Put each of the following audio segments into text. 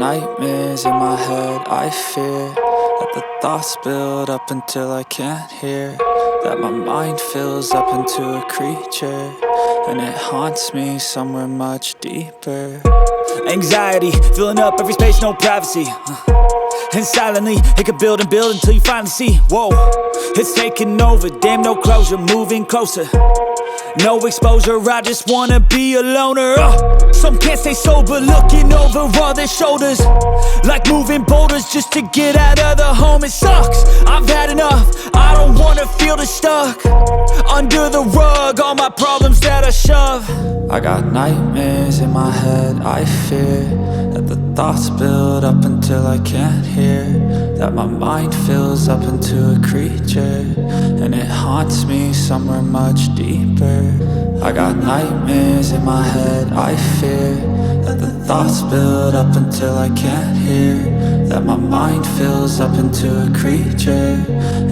nightmares in my head, I fear that the thoughts build up until I can't hear, that my mind fills up into a creature, and it haunts me somewhere much deeper. Anxiety, filling up every space, no privacy. And silently, it could build and build until you finally see, whoa, it's taking over, damn no closure, moving closer. No exposure, I just wanna be a loner. Some can't stay sober, looking over all their shoulders, like moving boulders just to get out of the home. It sucks, I've had enough, I don't wanna feel the stuck under the rug, all my problems that I shove. I got nightmares in my head, I fear that the thoughts build up until I can't hear, that my mind fills up into a creature, and it haunts me somewhere much deeper. I got nightmares in my head, I fear that the thoughts build up until I can't hear, that my mind fills up into a creature,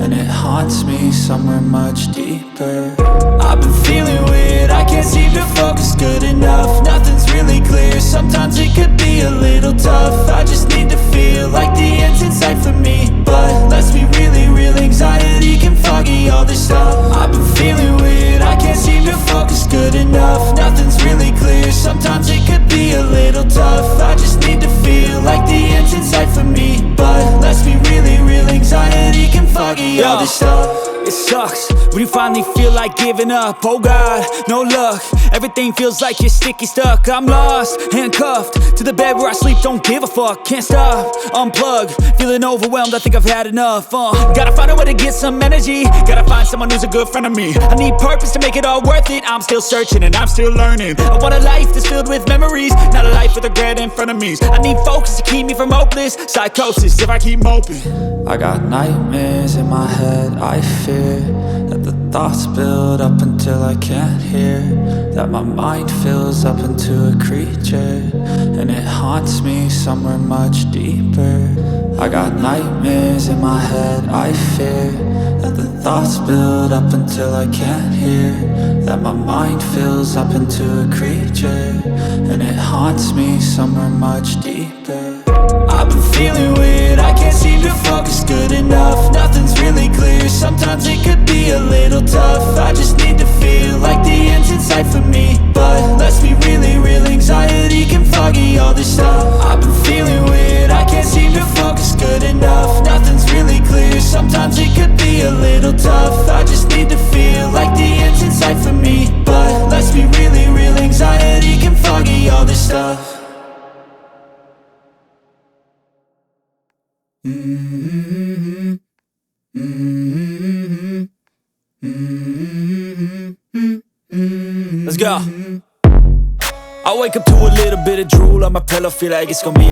and it haunts me somewhere much deeper. I've been feeling weird, I can't seem to focus good enough. Nothing's really clear, sometimes it could be a little tough. I just need to feel like the end's in sight for me, but let's be really real, anxiety can foggy all this stuff. I've been feeling weird, I can't seem to focus good enough. Nothing's really clear, sometimes it could be a little tough. I just need to feel like the end's in sight for me, but let's be really real, anxiety can foggy all this stuff. It sucks when you finally feel like giving up. Oh God, no luck, everything feels like you're sticky stuck. I'm lost, handcuffed to the bed where I sleep, don't give a fuck. Can't stop, unplug, feeling overwhelmed, I think I've had enough. Gotta find a way to get some energy, gotta find someone who's a good friend of me. I need purpose to make it all worth it, I'm still searching and I'm still learning. I want a life that's filled with memories, not a life with regret and frenemies. I need focus to keep me from hopeless psychosis if I keep moping. I got nightmares in my head, I fear that the thoughts build up until I can't hear, that my mind fills up into a creature, and it haunts me somewhere much deeper. I got nightmares in my head, I fear that the thoughts build up until I can't hear, that my mind fills up into a creature, and it haunts me somewhere much deeper. I've been feeling weird, I can't seem to focus good enough. Nothing's really clear, sometimes it could be a little tough. I just need to feel like the end's in sight for me, but let's be really real, anxiety can foggy all this stuff. I've been feeling weird, I can't seem to focus good enough. Nothing's really clear, sometimes it could be a little tough. I just need to feel like the end's in sight for me, but let's be really real, anxiety can foggy all this stuff. Let's go. I wake up to a little bit of drool on my pillow, feel like it's gonna be